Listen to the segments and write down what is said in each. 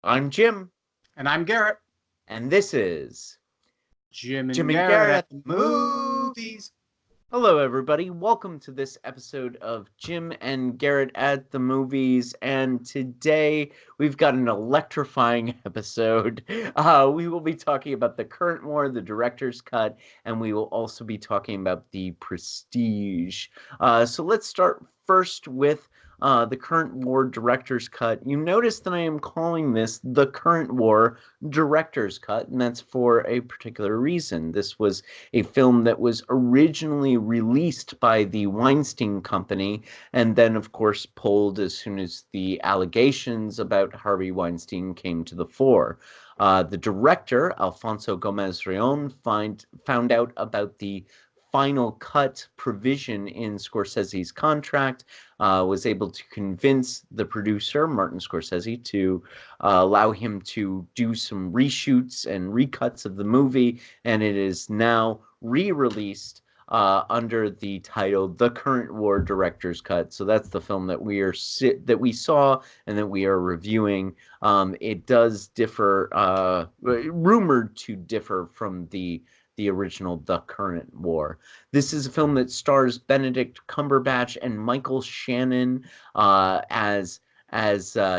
I'm Jim, And I'm Garrett. and this is Jim Jim and and Garrett Garret at at the the movies. movies. Hello, everybody. Welcome to this episode of Jim and Garrett at the movies. And today we've got an electrifying episode. We will be talking about the current war, the director's cut, and we will also be talking about the Prestige. So let's start first with the current war director's cut. You notice that I am calling this the current war director's cut, and that's for a particular reason. This was a film that was originally released by the Weinstein Company and then, of course, pulled as soon as the allegations about Harvey Weinstein came to the fore. The director, Alfonso Gomez Reon, found out about the final cut provision in Scorsese's contract, was able to convince the producer, Martin Scorsese, to allow him to do some reshoots and recuts of the movie, and it is now re-released under the title "The Current War Director's Cut." So that's the film that we saw and that we are reviewing. It does differ, rumored to differ from the original The Current War. This is a film that stars Benedict Cumberbatch and Michael Shannon as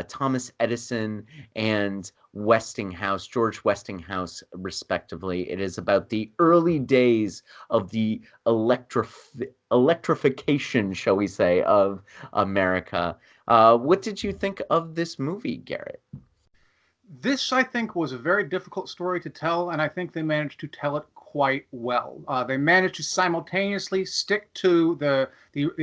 Thomas Edison and George Westinghouse, respectively. It is about the early days of the electrification, shall we say, of America. What did you think of this movie, Garrett? This, I think, was a very difficult story to tell, and I think they managed to tell it quite well. They managed to simultaneously stick to the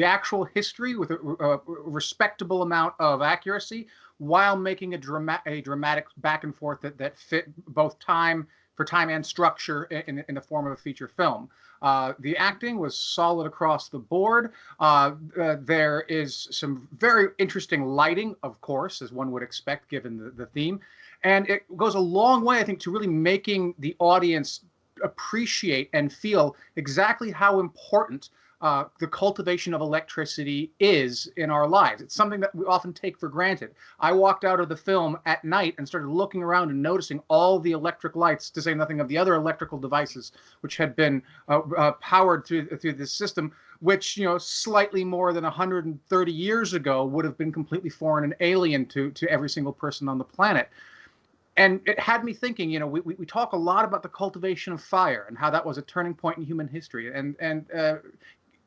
actual history with a respectable amount of accuracy, while making a dramatic back and forth that fit both time and structure in the form of a feature film. The acting was solid across the board. There is some very interesting lighting, of course, as one would expect given the theme. And it goes a long way, I think, to really making the audience appreciate and feel exactly how important the cultivation of electricity is in our lives. It's something that we often take for granted. I walked out of the film at night and started looking around and noticing all the electric lights, to say nothing of the other electrical devices which had been powered through this system, which, slightly more than 130 years ago would have been completely foreign and alien to every single person on the planet. And it had me thinking, we talk a lot about the cultivation of fire and how that was a turning point in human history. And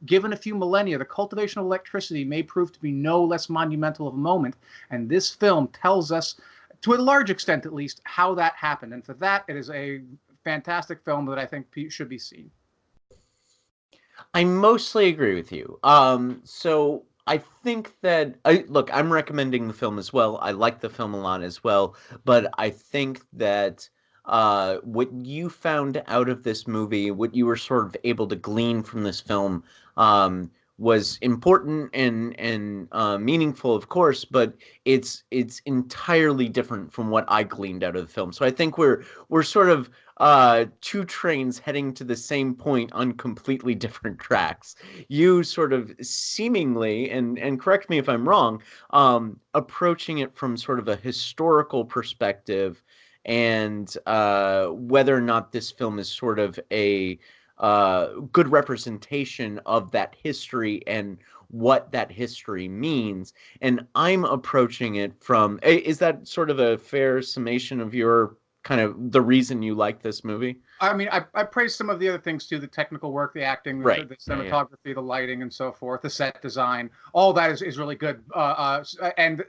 given a few millennia, the cultivation of electricity may prove to be no less monumental of a moment. And this film tells us, to a large extent at least, how that happened. And for that, it is a fantastic film that I think should be seen. I mostly agree with you. So I think that look, I'm recommending the film as well. I like the film a lot as well, but I think that what you found out of this movie, what you were sort of able to glean from this film, was important and meaningful, of course, but it's entirely different from what I gleaned out of the film. So I think we're sort of two trains heading to the same point on completely different tracks. You sort of seemingly, and correct me if I'm wrong, approaching it from sort of a historical perspective, and whether or not this film is sort of a good representation of that history and what that history means. And I'm approaching it from, is that sort of a fair summation of your kind of the reason you like this movie? I mean, I praised some of the other things too: the technical work, the acting, Right. the Yeah, yeah. cinematography, the lighting, and so forth, the set design. All that is really good, and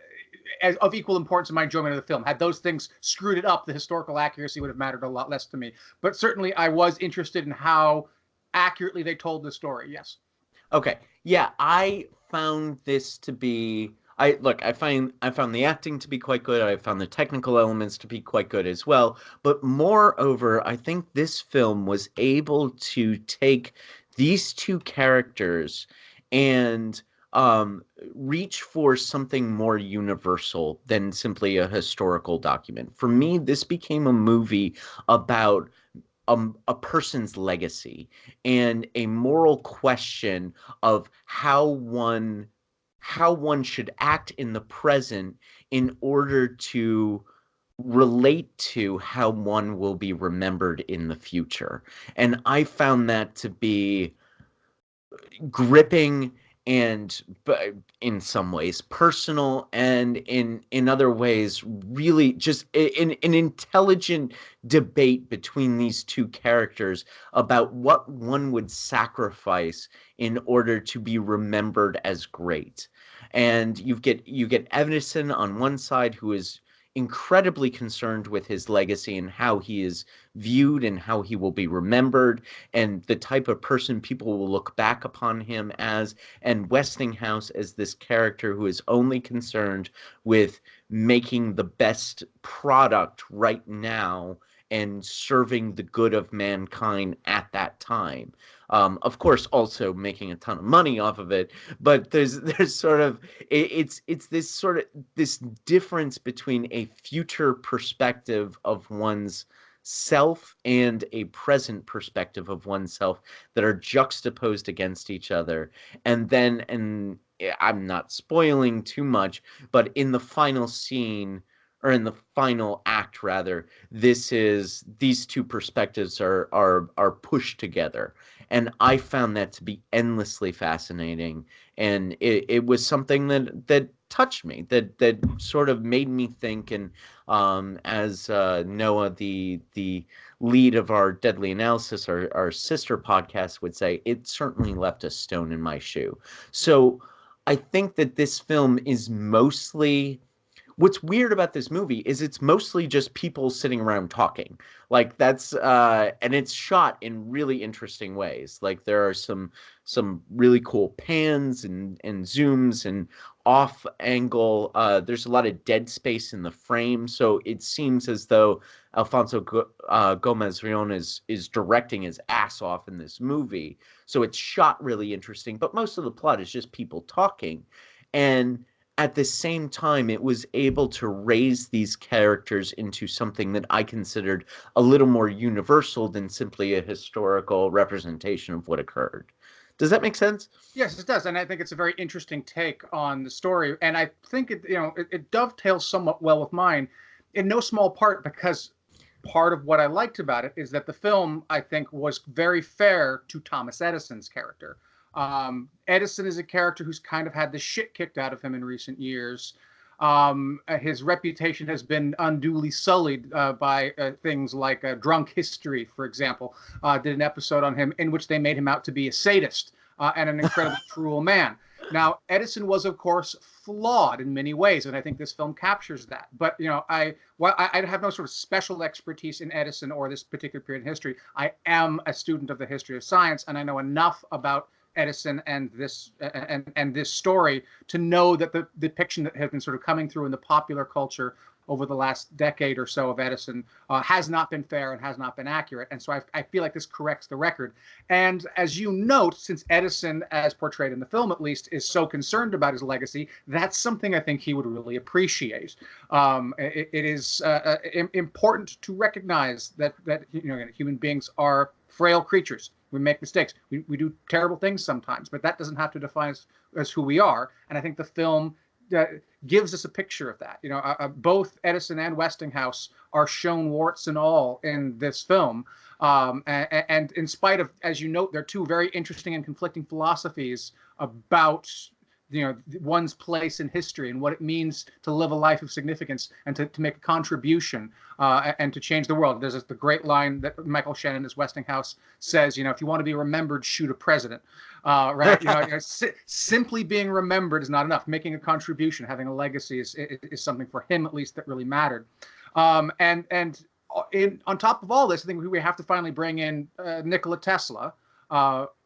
as, of equal importance in my enjoyment of the film. Had those things screwed it up, the historical accuracy would have mattered a lot less to me. But certainly, I was interested in how accurately they told the story. Yes. Okay. Yeah, I found this to be I found the acting to be quite good. I found the technical elements to be quite good as well. But moreover, I think this film was able to take these two characters and reach for something more universal than simply a historical document. For me, this became a movie about a person's legacy and a moral question of how one should act in the present in order to relate to how one will be remembered in the future. And I found that to be gripping and in some ways personal, and in other ways really just an intelligent debate between these two characters about what one would sacrifice in order to be remembered as great. And you get Edison on one side, who is incredibly concerned with his legacy and how he is viewed and how he will be remembered and the type of person people will look back upon him as, and Westinghouse as this character who is only concerned with making the best product right now and serving the good of mankind at that time. Of course, also making a ton of money off of it, but there's sort of it's this sort of this difference between a future perspective of one's self and a present perspective of oneself that are juxtaposed against each other. And I'm not spoiling too much, but in the final scene, or in the final act rather, these two perspectives are pushed together. And I found that to be endlessly fascinating. And it was something that touched me, that sort of made me think. And as Noah, the lead of our Deadly Analysis, our sister podcast, would say, it certainly left a stone in my shoe. So I think that this film is mostly, what's weird about this movie is it's mostly just people sitting around talking. Like that's and it's shot in really interesting ways. Like there are some really cool pans and zooms and off angle. There's a lot of dead space in the frame, so it seems as though Alfonso Gomez Rion is directing his ass off in this movie. So it's shot really interesting, but most of the plot is just people talking. And at the same time, it was able to raise these characters into something that I considered a little more universal than simply a historical representation of what occurred. Does that make sense? Yes, it does, and I think it's a very interesting take on the story, and I think it dovetails somewhat well with mine, in no small part because part of what I liked about it is that the film, I think, was very fair to Thomas Edison's character. Edison is a character who's kind of had the shit kicked out of him in recent years. His reputation has been unduly sullied by things like Drunk History, for example. Did an episode on him in which they made him out to be a sadist and an incredibly cruel man. Now, Edison was, of course, flawed in many ways, and I think this film captures that. But I have no sort of special expertise in Edison or this particular period in history. I am a student of the history of science, and I know enough about Edison and this story to know that the depiction that has been sort of coming through in the popular culture over the last decade or so of Edison has not been fair and has not been accurate. And so I feel like this corrects the record. And as you note, since Edison, as portrayed in the film at least, is so concerned about his legacy, that's something I think he would really appreciate. It is important to recognize that human beings are frail creatures. We make mistakes. We do terrible things sometimes, but that doesn't have to define us as who we are. And I think the film gives us a picture of that. Both Edison and Westinghouse are shown warts and all in this film. And in spite of, as you note, there are two very interesting and conflicting philosophies about one's place in history and what it means to live a life of significance and to make a contribution and to change the world. There's the great line that Michael Shannon as Westinghouse says, if you want to be remembered, shoot a president. Right? Simply being remembered is not enough. Making a contribution, having a legacy is something for him, at least, that really mattered. And on top of all this, I think we have to finally bring in Nikola Tesla,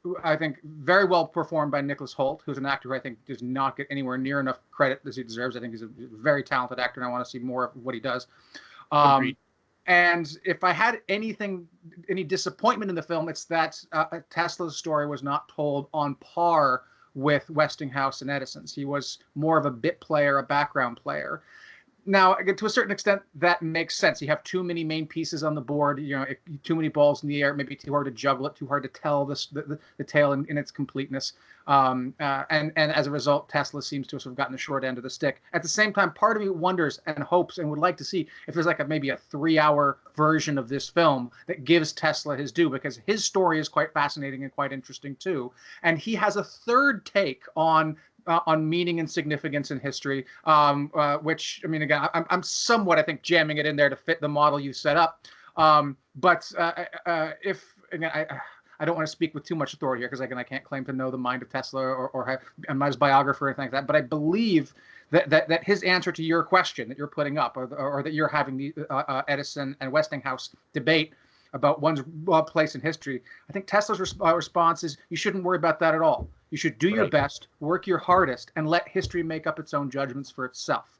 who I think very well performed by Nicholas Hoult, who's an actor who I think does not get anywhere near enough credit as he deserves. I think he's a very talented actor, and I want to see more of what he does. And if I had any disappointment in the film, it's that Tesla's story was not told on par with Westinghouse and Edison's. He was more of a bit player, a background player. Now, again, to a certain extent, that makes sense. You have too many main pieces on the board. Too many balls in the air. Maybe too hard to juggle it. Too hard to tell the tale in its completeness. And as a result, Tesla seems to have sort of gotten the short end of the stick. At the same time, part of me wonders and hopes and would like to see if there's like maybe a 3-hour version of this film that gives Tesla his due, because his story is quite fascinating and quite interesting too. And he has a third take on meaning and significance in history, which, I mean, again, I'm somewhat, I think, jamming it in there to fit the model you set up. But if, again, I don't want to speak with too much authority here, because again, I can't claim to know the mind of Tesla or have, I'm not his biographer or anything like that. But I believe that his answer to your question that you're putting up, or that you're having the Edison and Westinghouse debate about one's place in history, I think Tesla's response is you shouldn't worry about that at all. You should do your best, work your hardest, and let history make up its own judgments for itself.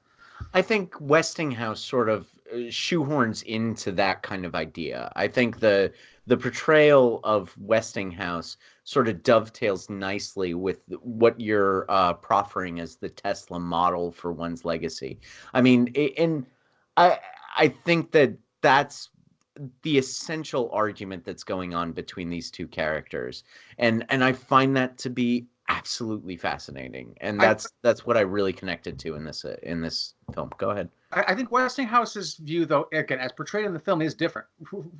I think Westinghouse sort of shoehorns into that kind of idea. I think the portrayal of Westinghouse sort of dovetails nicely with what you're proffering as the Tesla model for one's legacy. I mean, and I think that that's the essential argument that's going on between these two characters, and I find that to be absolutely fascinating, and that's what I really connected to in this film. Go ahead. I think Westinghouse's view, though, again, as portrayed in the film, is different.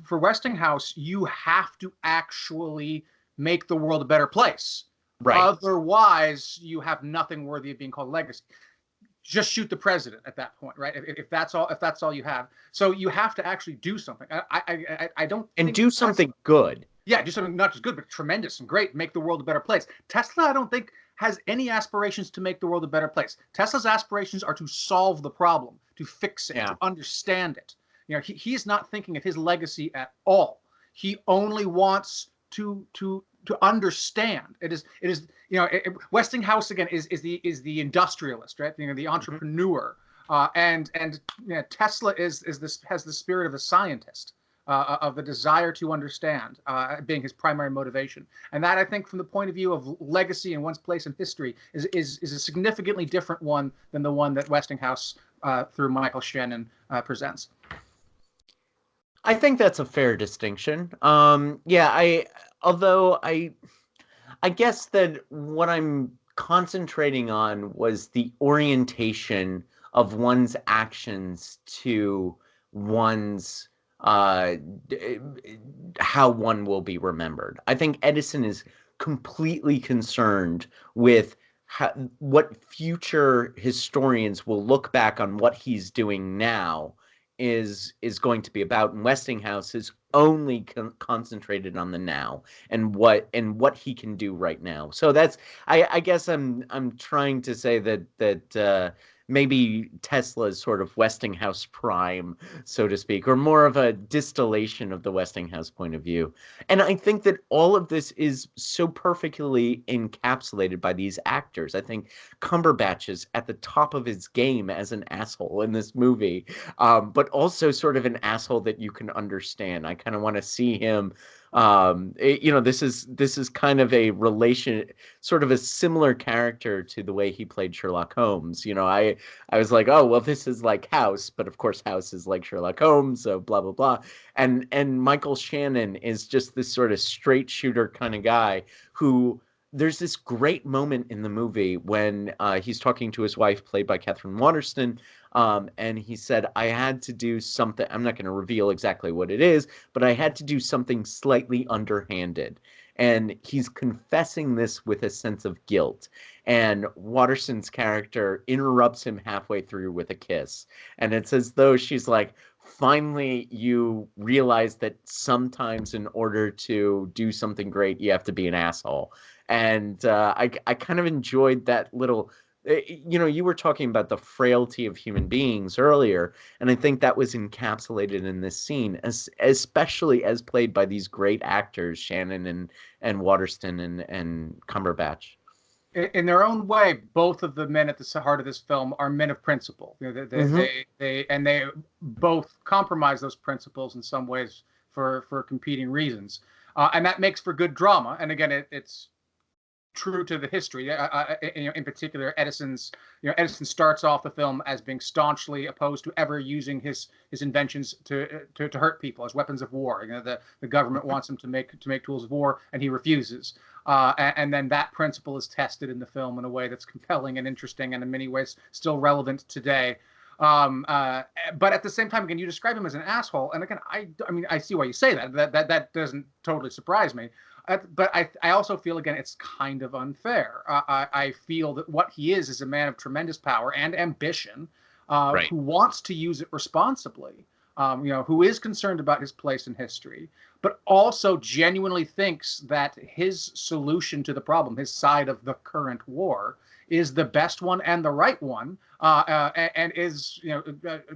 For Westinghouse, you have to actually make the world a better place. Right. Otherwise, you have nothing worthy of being called legacy. Just shoot the president at that point, right? If that's all you have. So you have to actually do something. I don't and do something good. Yeah, do something not just good, but tremendous and great. Make the world a better place. Tesla, I don't think, has any aspirations to make the world a better place. Tesla's aspirations are to solve the problem, to fix it, to understand it. He's not thinking of his legacy at all. He only wants to understand. It is Westinghouse again is the industrialist, right? The entrepreneur, and Tesla has the spirit of a scientist, of the desire to understand, being his primary motivation. And that, I think, from the point of view of legacy and one's place in history, is a significantly different one than the one that Westinghouse, through Michael Shannon, presents. I think that's a fair distinction. Although I guess that what I'm concentrating on was the orientation of one's actions to one's how one will be remembered. I think Edison is completely concerned with what future historians will look back on what he's doing now is going to be about, and Westinghouse is only concentrated on the now and what he can do right now. So that's I guess I'm trying to say that maybe Tesla is sort of Westinghouse prime, so to speak, or more of a distillation of the Westinghouse point of view. And I think that all of this is so perfectly encapsulated by these actors. I think Cumberbatch is at the top of his game as an asshole in this movie, but also sort of an asshole that you can understand. I kind of want to see him. This is kind of a relation, sort of a similar character to the way he played Sherlock Holmes. I was like, oh well, this is like House, but of course House is like Sherlock Holmes, so blah blah blah. And Michael Shannon is just this sort of straight shooter kind of guy who. There's this great moment in the movie when he's talking to his wife, played by Catherine Waterston, and he said, I had to do something. I'm not going to reveal exactly what it is, but I had to do something slightly underhanded. And he's confessing this with a sense of guilt. And Waterston's character interrupts him halfway through with a kiss. And it's as though she's like, finally, you realize that sometimes in order to do something great, you have to be an asshole. And I kind of enjoyed that little, you were talking about the frailty of human beings earlier, and I think that was encapsulated in this scene, especially as played by these great actors, Shannon and Waterston and Cumberbatch. In their own way, both of the men at the heart of this film are men of principle. They both compromise those principles in some ways for competing reasons, and that makes for good drama. And again, it's true to the history. In particular, Edison starts off the film as being staunchly opposed to ever using his inventions to hurt people as weapons of war. The government wants him to make tools of war, and he refuses. And then that principle is tested in the film in a way that's compelling and interesting, and in many ways still relevant today. But at the same time, again, you describe him as an asshole, and again, I mean, I see why you say that. That doesn't totally surprise me. But I also feel, again, it's kind of unfair. I feel that what he is a man of tremendous power and ambition, Right. who wants to use it responsibly, who is concerned about his place in history, but also genuinely thinks that his solution to the problem, his side of the current war, is the best one and the right one, and is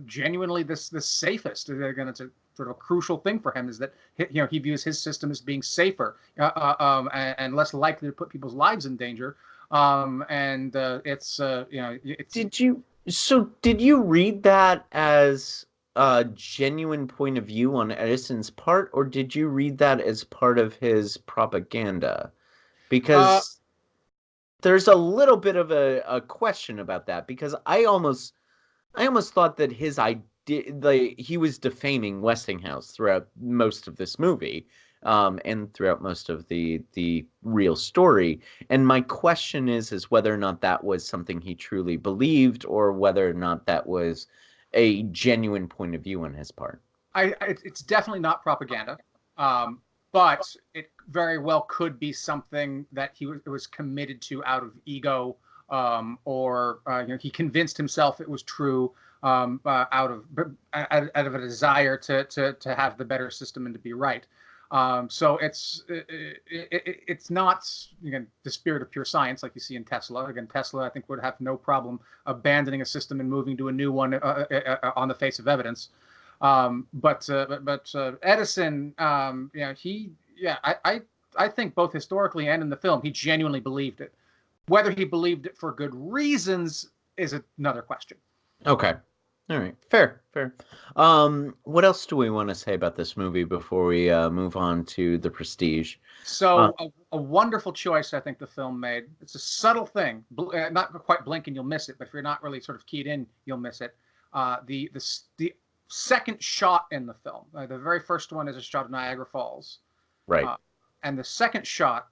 genuinely the safest. Again, it's a sort of a crucial thing for him, is that he views his system as being safer and less likely to put people's lives in danger. Did you read that as a genuine point of view on Edison's part, or did you read that as part of his propaganda? uh, Because there's a little bit of a question about that, because I almost thought that his idea, like, he was defaming Westinghouse throughout most of this movie, and throughout most of the real story. And my question is whether or not that was something he truly believed, or whether or not that was a genuine point of view on his part. it's definitely not propaganda, but it very well could be something that he was committed to out of ego, or he convinced himself it was true, out of a desire to have the better system and to be right. So it's not, again, the spirit of pure science like you see in Tesla. Again, Tesla, I think, would have no problem abandoning a system and moving to a new one on the face of evidence. But Edison, I think both historically and in the film, he genuinely believed it. Whether he believed it for good reasons is another question. Okay. All right. Fair, fair. What else do we want to say about this movie before we move on to The Prestige? Uh, So a wonderful choice, I think, the film made. It's a subtle thing, not quite blink and you'll miss it, but if you're not really sort of keyed in, you'll miss it. The second shot in the film, the very first one is a shot of Niagara Falls, right. uh, and the second shot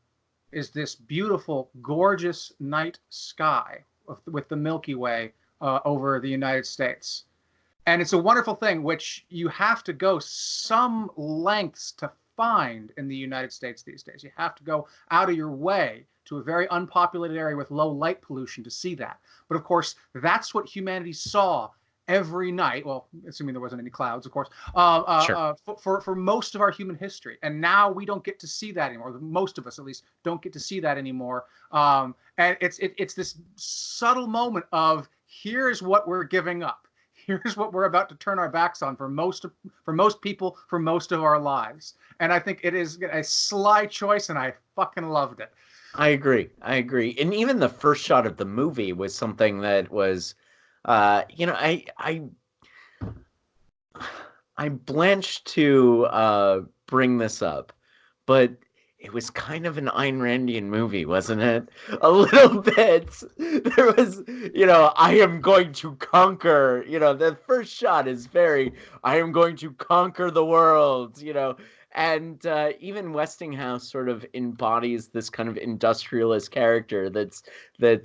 is this beautiful, gorgeous night sky with the Milky Way over the United States. And it's a wonderful thing, which you have to go some lengths to find in the United States these days. You have to go out of your way to a very unpopulated area with low light pollution to see that. But of course, that's what humanity saw every night. Well, assuming there wasn't any clouds, of course, Sure. for most of our human history. And now we don't get to see that anymore. Most of us, at least, don't get to see that anymore. And it's this subtle moment of, here's what we're giving up. Here's what we're about to turn our backs on for most people for most of our lives. And I think it is a sly choice, and I fucking loved it. I agree. I agree. And even the first shot of the movie was something that was, I blanched to bring this up, but it was kind of an Ayn Randian movie, wasn't it? A little bit. There was, I am going to conquer. The first shot is very, I am going to conquer the world. And even Westinghouse sort of embodies this kind of industrialist character that's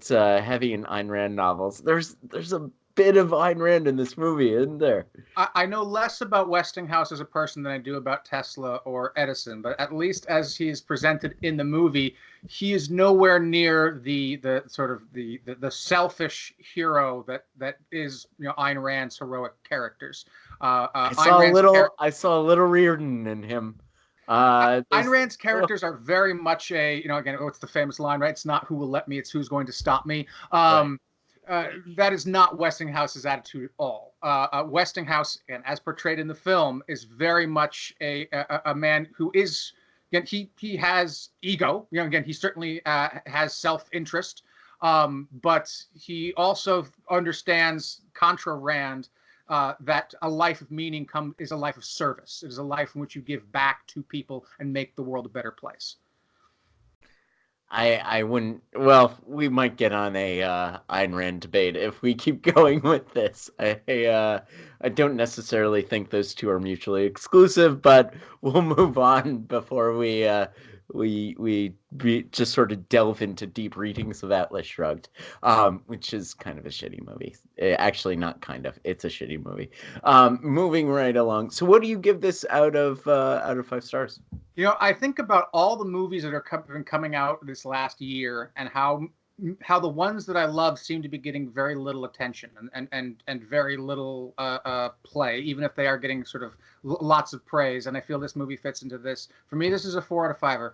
heavy in Ayn Rand novels. There's a bit of Ayn Rand in this movie, isn't there? I know less about Westinghouse as a person than I do about Tesla or Edison, but at least as he is presented in the movie, he is nowhere near the sort of the selfish hero that is Ayn Rand's heroic characters. I saw a little Reardon in him. Ayn Rand's characters are very much again, what's the famous line, right? It's not who will let me, it's who's going to stop me. Right. That is not Westinghouse's attitude at all. Westinghouse, and as portrayed in the film, is very much a man who is, again, he has ego. Again, he certainly has self-interest, but he also understands, contra Rand, that a life of meaning is a life of service. It is a life in which you give back to people and make the world a better place. I wouldn't. Well, we might get on a Ayn Rand debate if we keep going with this. I don't necessarily think those two are mutually exclusive, but we'll move on before we just sort of delve into deep readings of Atlas Shrugged, which is kind of a shitty movie. Actually, not kind of. It's a shitty movie. Moving right along. So, what do you give this out of 5 stars? I think about all the movies that are been coming out this last year, and how the ones that I love seem to be getting very little attention and very little play, even if they are getting sort of lots of praise. And I feel this movie fits into this. For me, this is a 4 out of 5.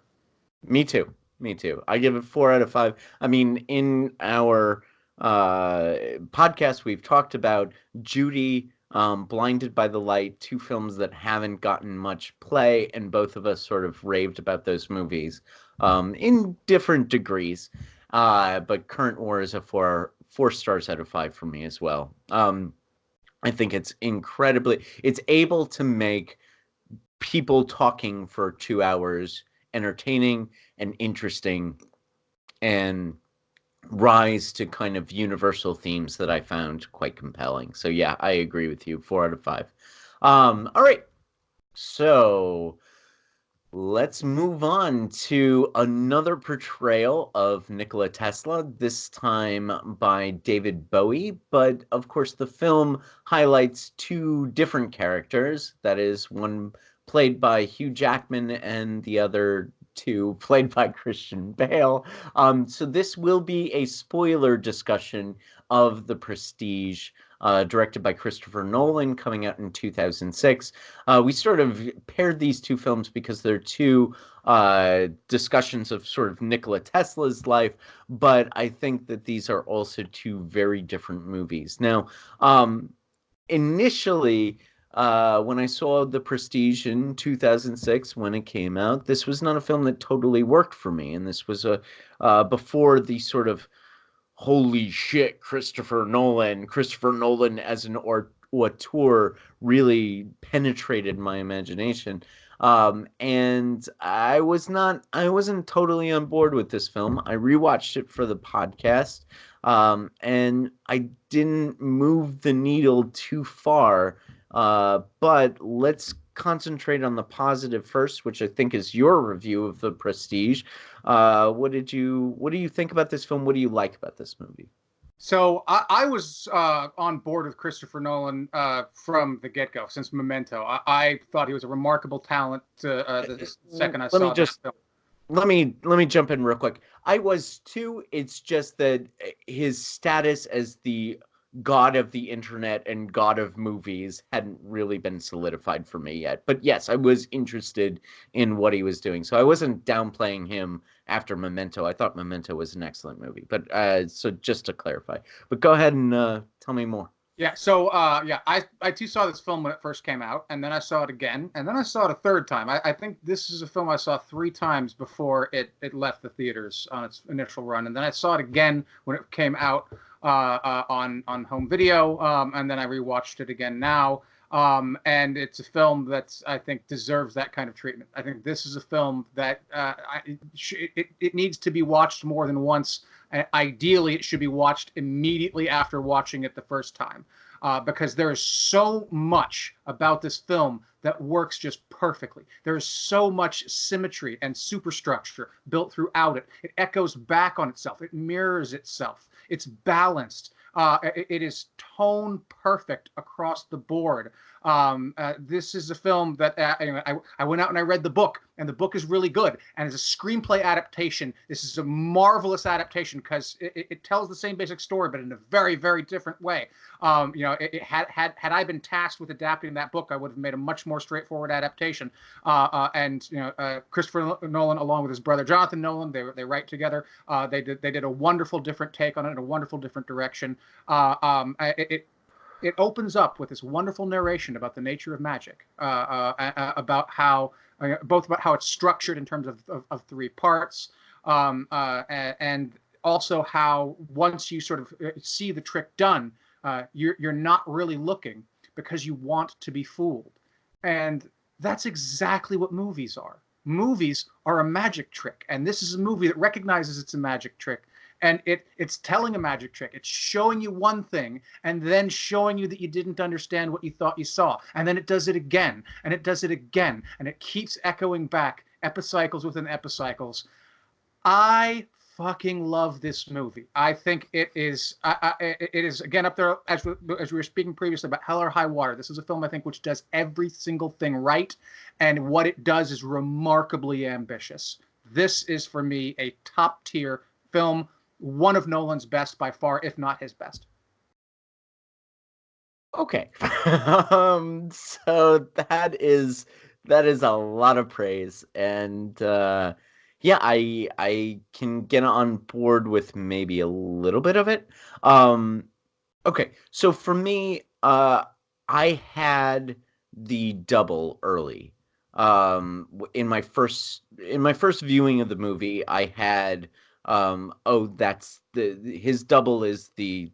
Me too. Me too. I give it 4 out of 5. I mean, in our podcast, we've talked about Judy, Blinded by the Light, two films that haven't gotten much play, and both of us sort of raved about those movies in different degrees. But Current War is a 4 stars out of 5 for me as well. I think it's able to make people talking for 2 hours entertaining and interesting and rise to kind of universal themes that I found quite compelling. So yeah, I agree with you. 4 out of 5. All right. So let's move on to another portrayal of Nikola Tesla, this time by David Bowie. But of course, the film highlights two different characters. That is, one played by Hugh Jackman and the other two played by Christian Bale. So this will be a spoiler discussion of The Prestige, directed by Christopher Nolan, coming out in 2006. We sort of paired these two films because they're two discussions of sort of Nikola Tesla's life, but I think that these are also two very different movies. Now, initially, when I saw The Prestige in 2006, when it came out, this was not a film that totally worked for me, and this was before the sort of holy shit, Christopher Nolan as an auteur really penetrated my imagination. And I wasn't totally on board with this film. I rewatched it for the podcast, and I didn't move the needle too far. But let's concentrate on the positive first, which I think is your review of The Prestige. What do you think about this film? What do you like about this movie? So I was on board with Christopher Nolan from the get-go, since Memento. I thought he was a remarkable talent the second I saw this film. Let me jump in real quick. I was too. It's just that his status as the god of the internet and god of movies hadn't really been solidified for me yet. But yes, I was interested in what he was doing. So I wasn't downplaying him after Memento. I thought Memento was an excellent movie. But so just to clarify. But go ahead and tell me more. Yeah, so I too saw this film when it first came out, and then I saw it again, and then I saw it a third time. I think this is a film I saw 3 times before it left the theaters on its initial run, and then I saw it again when it came out on home video, and then I rewatched it again now. And it's a film that I think deserves that kind of treatment. I think this is a film that it needs to be watched more than once. Ideally, it should be watched immediately after watching it the first time, because there is so much about this film that works just perfectly. There is so much symmetry and superstructure built throughout it. It echoes back on itself. It mirrors itself. It's balanced. It is tone perfect across the board. This is a film that I went out and I read the book, and the book is really good. And as a screenplay adaptation, this is a marvelous adaptation because it tells the same basic story, but in a very, very different way. Had I been tasked with adapting that book, I would have made a much more straightforward adaptation. Christopher Nolan, along with his brother Jonathan Nolan, they write together. They did a wonderful different take on it, and a wonderful different direction. It opens up with this wonderful narration about the nature of magic, about how both about how it's structured in terms of 3 parts, and also how once you sort of see the trick done, you're not really looking because you want to be fooled, and that's exactly what movies are. movies are a magic trick, and this is a movie that recognizes it's a magic trick. And it's telling a magic trick. It's showing you one thing and then showing you that you didn't understand what you thought you saw. And then it does it again, and it does it again, and it keeps echoing back epicycles within epicycles. I fucking love this movie. I think it is. It is again up there as we were speaking previously about Hell or High Water. This is a film I think which does every single thing right, and what it does is remarkably ambitious. This is for me a top tier film, one of Nolan's best by far, if not his best. Okay. So that is a lot of praise, and yeah, I can get on board with maybe a little bit of it. Um, okay, so for me, I had the double early. In my first viewing of the movie, I had oh, that's his double is the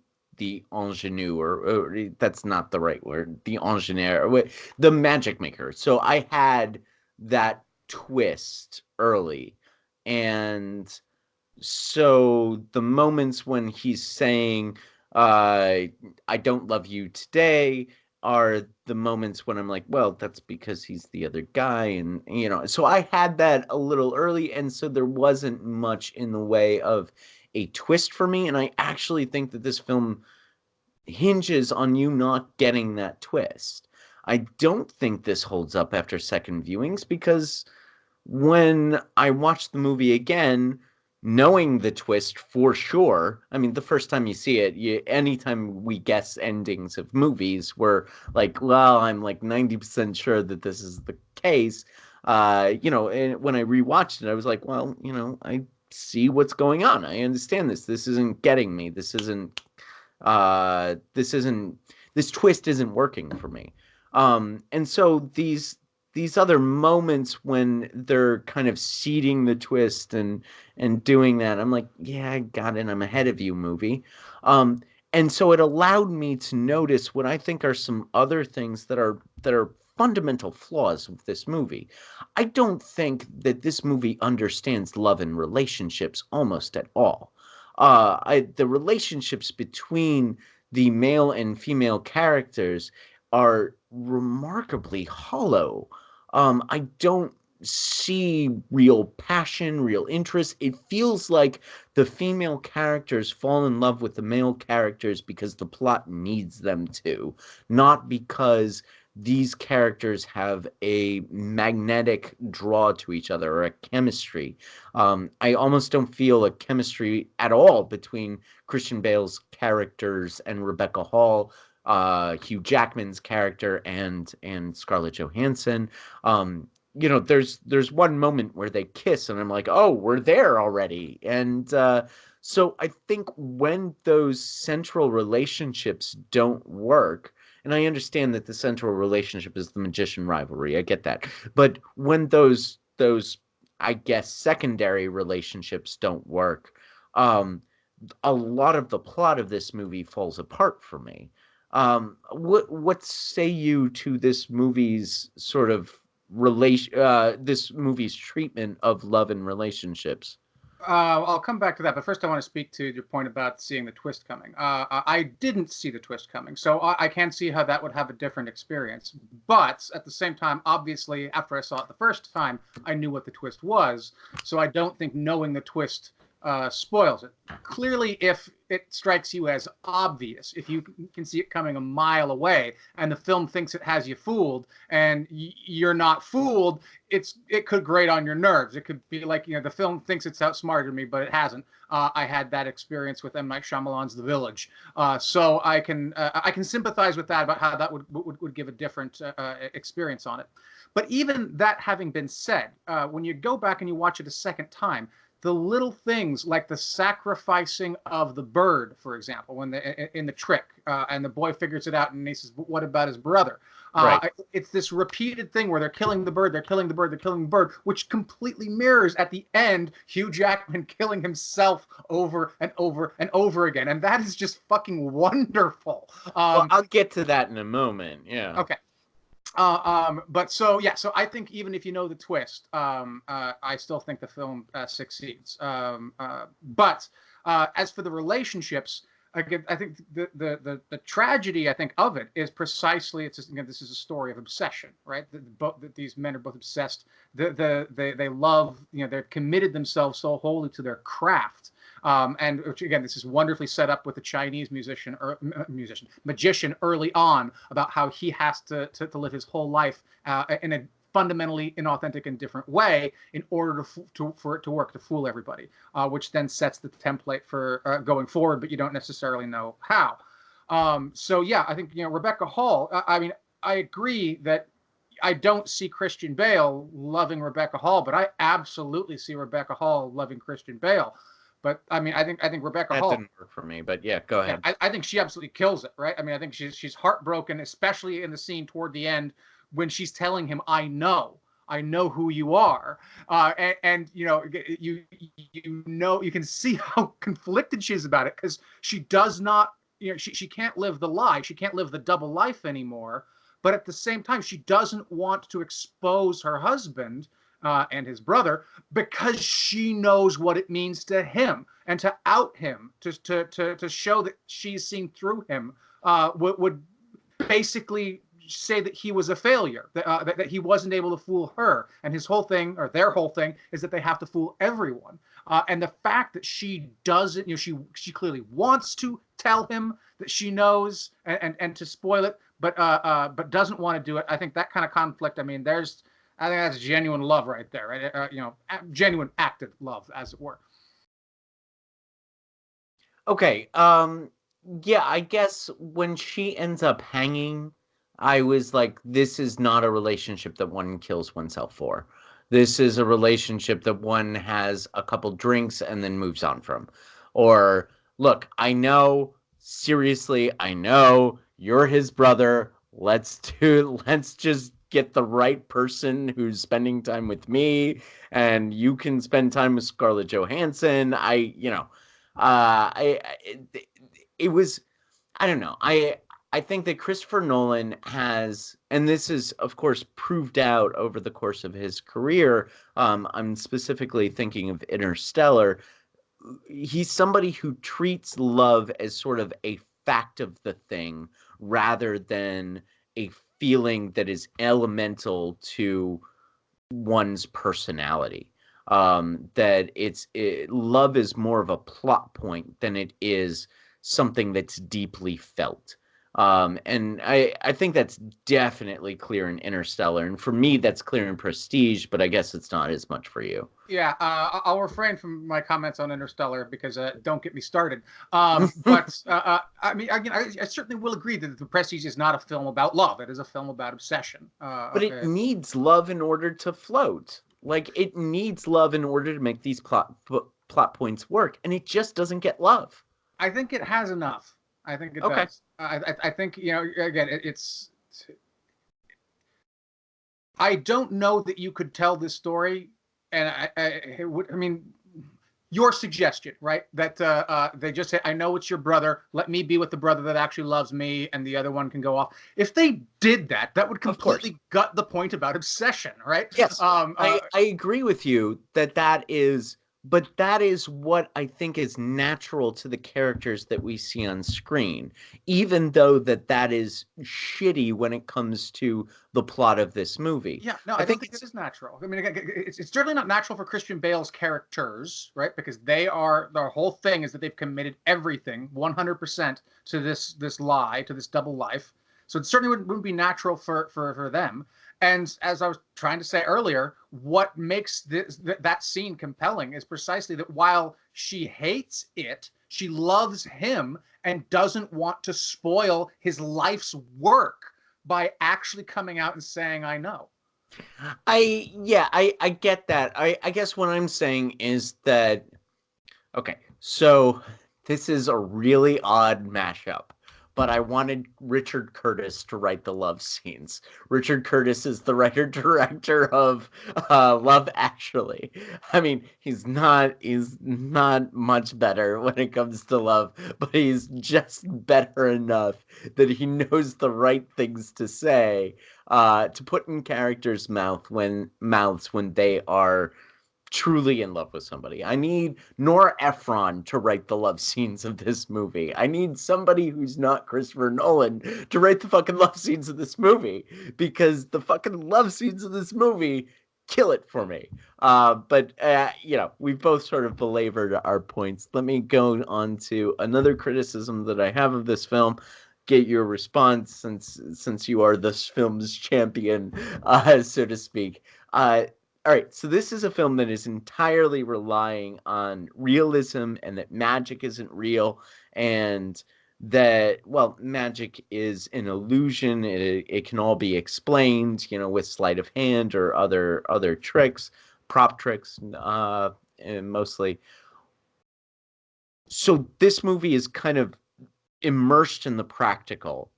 ingenue, or that's not the right word, the ingénieur, the magic maker. So I had that twist early, and so the moments when he's saying, uh, I don't love you today, are the moments when I'm like, well, that's because he's the other guy. And, so I had that a little early. And so there wasn't much in the way of a twist for me. And I actually think that this film hinges on you not getting that twist. I don't think this holds up after second viewings, because when I watched the movie again, knowing the twist for sure, I mean, the first time you see it, anytime we guess endings of movies, we're like, well, I'm like 90% sure that this is the case. And when I rewatched it, I was like, well, I see what's going on. I understand this. This isn't getting me. This twist isn't working for me. And so these other moments when they're kind of seeding the twist and doing that, I'm like, yeah, I got it. I'm ahead of you, movie. Um, and so it allowed me to notice what I think are some other things that are fundamental flaws with this movie. I don't think that this movie understands love and relationships almost at all. The relationships between the male and female characters are remarkably hollow. I don't see real passion, real interest. It feels like the female characters fall in love with the male characters because the plot needs them to, not because these characters have a magnetic draw to each other or a chemistry. I almost don't feel a chemistry at all between Christian Bale's characters and Rebecca Hall, Hugh Jackman's character and Scarlett Johansson. There's one moment where they kiss, and I'm like, oh, we're there already. And so I think when those central relationships don't work, and I understand that the central relationship is the magician rivalry, I get that, but when those I guess secondary relationships don't work, um, a lot of the plot of this movie falls apart for me. What say you to this movie's sort of this movie's treatment of love and relationships? I'll come back to that, but first I want to speak to your point about seeing the twist coming. I didn't see the twist coming, so I can see how that would have a different experience. But at the same time, obviously, after I saw it the first time, I knew what the twist was, so I don't think knowing the twist spoils it. Clearly, if it strikes you as obvious, if you can see it coming a mile away, and the film thinks it has you fooled, and you're not fooled, it could grate on your nerves. It could be like, the film thinks it's outsmarted me, but it hasn't. I had that experience with M. Night Shyamalan's The Village, so I can sympathize with that, about how that would give a different experience on it. But even that having been said, when you go back and you watch it a second time, the little things like the sacrificing of the bird, for example, when in the trick, and the boy figures it out, and he says, "What about his brother?" Right. It's this repeated thing where they're killing the bird, they're killing the bird, they're killing the bird, which completely mirrors at the end Hugh Jackman killing himself over and over and over again, and that is just fucking wonderful. Well, I'll get to that in a moment. Yeah. Okay. But so yeah, so I think even if you know the twist, I still think the film succeeds. But as for the relationships, again, I think the tragedy I think of it is precisely it's just, again, this is a story of obsession, right? These men are both obsessed. They love, they've committed themselves so wholly to their craft. And which again, this is wonderfully set up with the Chinese magician early on about how he has to live his whole life in a fundamentally inauthentic and different way in order for it to work, to fool everybody, which then sets the template for going forward, but you don't necessarily know how. So yeah, I think Rebecca Hall. I mean, I agree that I don't see Christian Bale loving Rebecca Hall, but I absolutely see Rebecca Hall loving Christian Bale. But I mean, I think Rebecca That Hall. didn't work for me, but yeah, go Yeah, ahead. I think she absolutely kills it, right? I mean, I think she's heartbroken, especially in the scene toward the end when she's telling him, I know who you are," and you can see how conflicted she is about it because she does not, she can't live the lie, she can't live the double life anymore, but at the same time, she doesn't want to expose her husband and his brother because she knows what it means to him, and to out him, to show that she's seen through him, would basically say that he was a failure, that he wasn't able to fool her. And his whole thing, or their whole thing, is that they have to fool everyone. And the fact that she doesn't, she clearly wants to tell him that she knows, and to spoil it, but doesn't want to do it. I think that kind of conflict. I mean, I think that's genuine love right there, right? Genuine active love, as it were. Okay, yeah, I guess when she ends up hanging, I was like, this is not a relationship that one kills oneself for. This is a relationship that one has a couple drinks and then moves on from. Or, look, I know, seriously, I know you're his brother. Let's just get the right person who's spending time with me, and you can spend time with Scarlett Johansson. It was, I don't know. I think that Christopher Nolan has, and this is of course proved out over the course of his career. I'm specifically thinking of Interstellar. He's somebody who treats love as sort of a fact of the thing rather than a feeling that is elemental to one's personality. Love is more of a plot point than it is something that's deeply felt. And I think that's definitely clear in Interstellar. And for me, that's clear in Prestige, but I guess it's not as much for you. Yeah, I'll refrain from my comments on Interstellar because don't get me started. But I mean, I certainly will agree that The Prestige is not a film about love. It is a film about obsession. But it needs love in order to float. Like, it needs love in order to make these plot points work, and it just doesn't get love. I think it has enough. I think it Okay. does. I think again, it's. I don't know that you could tell this story, and I mean, your suggestion, right? That they just say, "I know it's your brother. Let me be with the brother that actually loves me, and the other one can go off." If they did that, that would Of course. completely gut the point about obsession, right? Yes, I agree with you that is, but that is what I think is natural to the characters that we see on screen, even though that is shitty when it comes to the plot of this movie. Yeah, no, I I don't think think it it's is natural. I mean, it's certainly not natural for Christian Bale's characters, right? Because their whole thing is that they've committed everything 100% to this lie, to this double life. So it certainly wouldn't be natural for them. And as I was trying to say earlier, what makes that scene compelling is precisely that while she hates it, she loves him and doesn't want to spoil his life's work by actually coming out and saying, "I know." I get that. I guess what I'm saying is that okay, so this is a really odd mashup, but I wanted Richard Curtis to write the love scenes. Richard Curtis is the writer-director of Love Actually. I mean, he's not much better when it comes to love, but he's just better enough that he knows the right things to say, to put in characters' mouths when they are truly in love with somebody. I need Nora Ephron to write the love scenes of this movie. I need somebody who's not Christopher Nolan to write the fucking love scenes of this movie, because the fucking love scenes of this movie kill it for me. But we've both sort of belabored our points. Let me go on to another criticism that I have of this film. Get your response, since you are this film's champion, so to speak. All right, so this is a film that is entirely relying on realism, and that magic isn't real, and that, well, magic is an illusion. It can all be explained, with sleight of hand or other tricks, prop tricks, and mostly. So this movie is kind of immersed in the practical.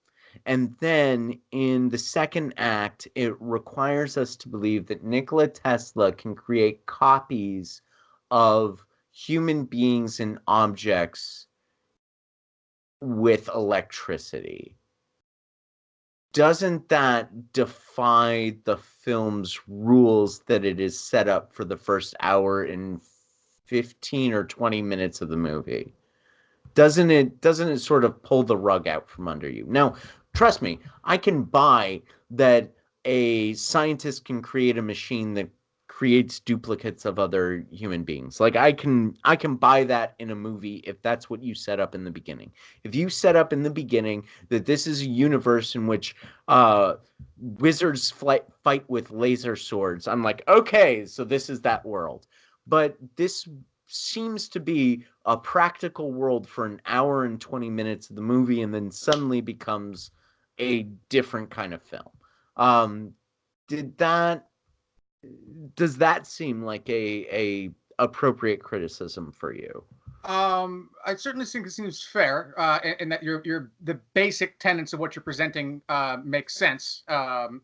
And then in the second act, it requires us to believe that Nikola Tesla can create copies of human beings and objects with electricity. Doesn't that defy the film's rules that it is set up for the first hour and 15 or 20 minutes of the movie? Doesn't it sort of pull the rug out from under you? Now, trust me, I can buy that a scientist can create a machine that creates duplicates of other human beings. Like, I can buy that in a movie if that's what you set up in the beginning. If you set up in the beginning that this is a universe in which wizards fight with laser swords, I'm like, okay, so this is that world. But this seems to be a practical world for an hour and 20 minutes of the movie, and then suddenly becomes a different kind of film. Did that Does that seem like a appropriate criticism for you? I certainly think it seems fair, and that the basic tenets of what you're presenting makes sense.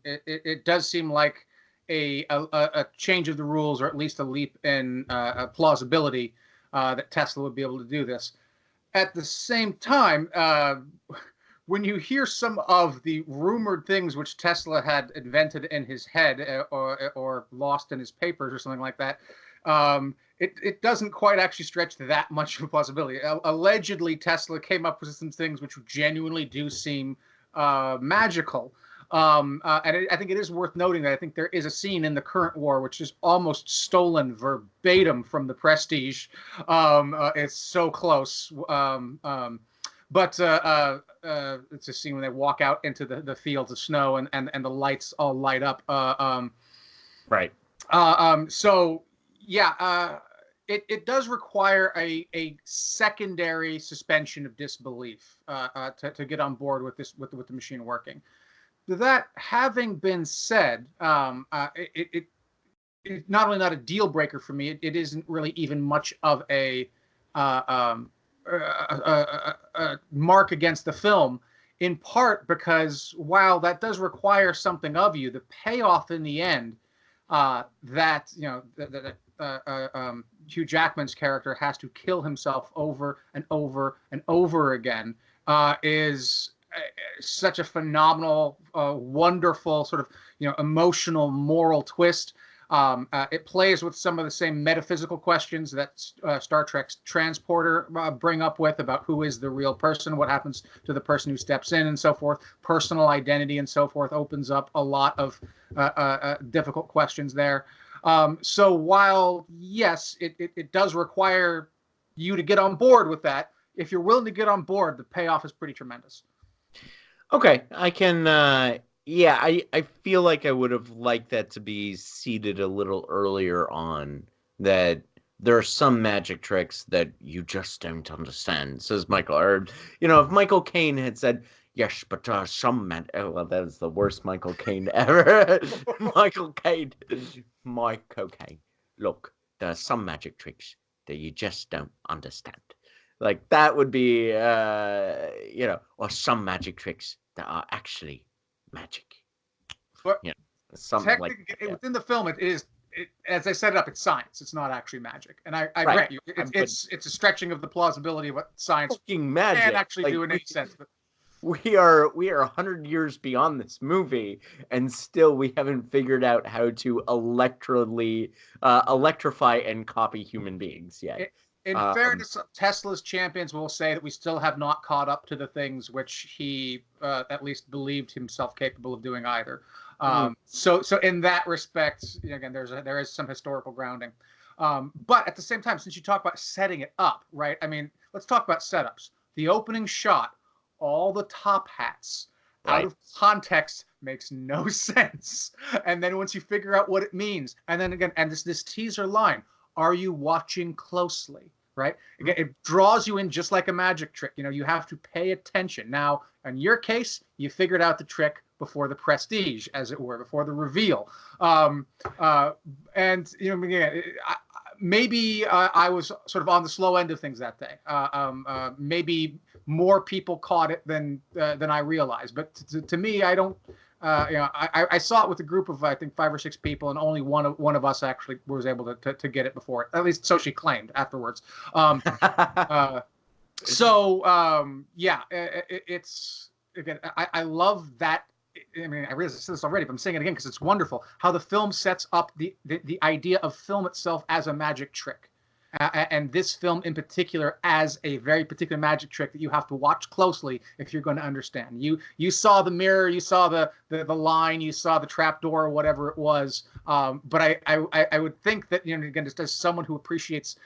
It does seem like a change of the rules, or at least a leap in plausibility, that Tesla would be able to do this. At the same time, when you hear some of the rumored things which Tesla had invented in his head, or lost in his papers or something like that, it doesn't quite actually stretch that much of a possibility. Allegedly, Tesla came up with some things which genuinely do seem magical. I think it is worth noting that I think there is a scene in the current war which is almost stolen verbatim from The Prestige. It's so close. But it's a scene when they walk out into the fields of snow, and the lights all light up. Right. So yeah, it does require a secondary suspension of disbelief to get on board with the machine working. That having been said, it's not only not a deal breaker for me, it isn't really even much of a mark against the film, in part because while that does require something of you, the payoff in the end, that Hugh Jackman's character has to kill himself over and over and over again, is such a phenomenal, wonderful sort of emotional, moral twist. It plays with some of the same metaphysical questions that Star Trek's Transporter bring up with, about who is the real person, what happens to the person who steps in, and so forth. Personal identity and so forth opens up a lot of difficult questions there. So while, yes, it does require you to get on board with that, if you're willing to get on board, the payoff is pretty tremendous. Okay, I can. I feel like I would have liked that to be seeded a little earlier on. That there are some magic tricks that you just don't understand, says Michael. Or, if Michael Caine had said, "Yes, but some well, that was the worst Michael Caine ever. Michael Caine, Look, there are some magic tricks that you just don't understand. Like that would be, or some magic tricks that are actually magic. But You know, something like technically, that. Yeah. within the film, it is. As I set it up, it's science. It's not actually magic, and I Right. grant you, it's a stretching of the plausibility of what science Fucking can magic. actually Like do in any sense. But we are 100 years beyond this movie, and still we haven't figured out how to electrify and copy human beings yet. in Um, fairness, Tesla's champions will say that we still have not caught up to the things which he at least believed himself capable of doing either. mm, So in that respect, again, there is some historical grounding. But at the same time, since you talk about setting it up, right? I mean, let's talk about setups. The opening shot, all the top hats, out right. of context, makes no sense. And then once you figure out what it means, and then again, and this teaser line, are you watching closely? Right? Again, it draws you in just like a magic trick. You have to pay attention. Now, in your case, you figured out the trick before the prestige, as it were, before the reveal. And maybe I was sort of on the slow end of things that day. Maybe more people caught it than I realized. But to me, I don't. I saw it with a group of I think 5 or 6 people, and only one of us actually was able to get it before it. At least so she claimed afterwards. It's again. I love that. I mean, I realize I said this already, but I'm saying it again because it's wonderful how the film sets up the idea of film itself as a magic trick. And this film in particular as a very particular magic trick that you have to watch closely if you're going to understand. You saw the mirror, you saw the line, you saw the trap door or whatever it was. But I would think that again, just as someone who appreciates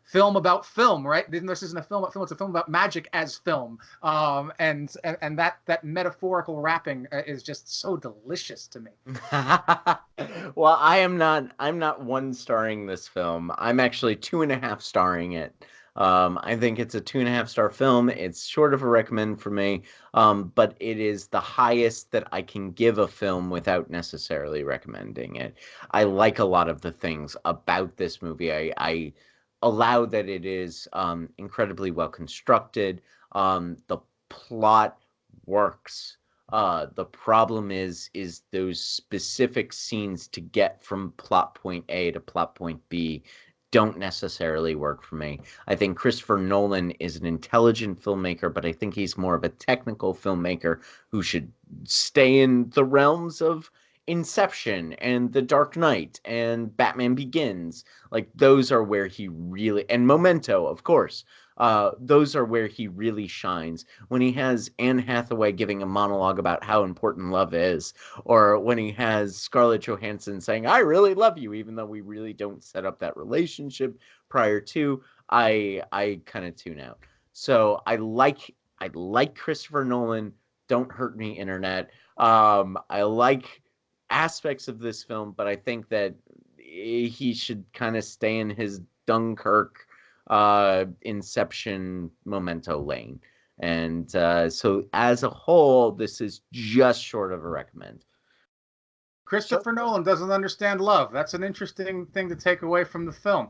film about film, right? This isn't a film about film; it's a film about magic as film. And that metaphorical wrapping is just so delicious to me. Well, I'm not 1 starring this film. I'm actually 2.5 starring it. I think it's a 2.5 star film. It's short of a recommend for me, but it is the highest that I can give a film without necessarily recommending it. I like a lot of the things about this movie. I allow that it is incredibly well constructed. The plot works. The problem is those specific scenes to get from plot point A to plot point B don't necessarily work for me. I think Christopher Nolan is an intelligent filmmaker, but I think he's more of a technical filmmaker who should stay in the realms of Inception and The Dark Knight and Batman Begins. Like those are where he really, and Memento, of course. Those are where he really shines. When he has Anne Hathaway giving a monologue about how important love is, or when he has Scarlett Johansson saying, "I really love you," even though we really don't set up that relationship prior to, I kind of tune out. So I like Christopher Nolan. Don't hurt me, internet. I like aspects of this film, but I think that he should kind of stay in his Dunkirk, Inception, Memento lane. And so as a whole, this is just short of a recommend. Christopher Nolan doesn't understand love. That's an interesting thing to take away from the film.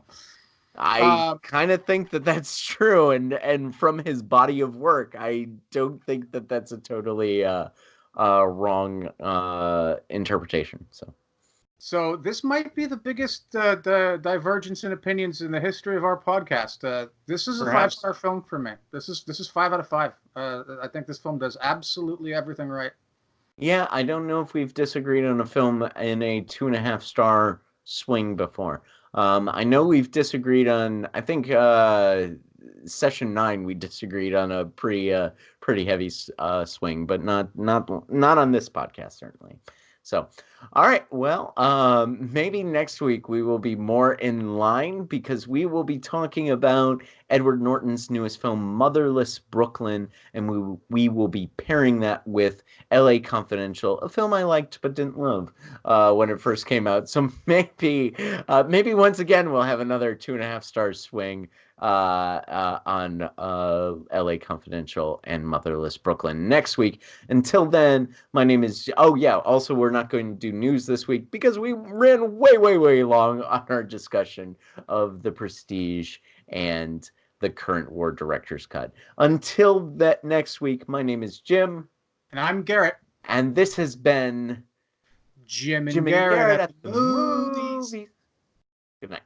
I kind of think that that's true, and from his body of work, I don't think that that's a totally wrong interpretation. So this might be the biggest divergence in opinions in the history of our podcast. This is a Perhaps. 5-star film for me. This is 5 out of 5. I think this film does absolutely everything right. Yeah, I don't know if we've disagreed on a film in a 2.5 star swing before. I know we've disagreed on, I think, session 9 we disagreed on a pretty heavy swing, but not on this podcast certainly. So, all right, well, maybe next week we will be more in line because we will be talking about Edward Norton's newest film, Motherless Brooklyn, and we will be pairing that with L.A. Confidential, a film I liked but didn't love when it first came out. So maybe once again we'll have another 2.5 star swing on L.A. Confidential and Motherless Brooklyn next week. Until then, my name is. Oh yeah. Also, we're not going to do news this week because we ran way long on our discussion of The Prestige and the current war director's cut. Until that next week, my name is Jim. And I'm Garrett. And this has been Jim and Jim and Garrett Garrett at at the the movies. movies. Good night.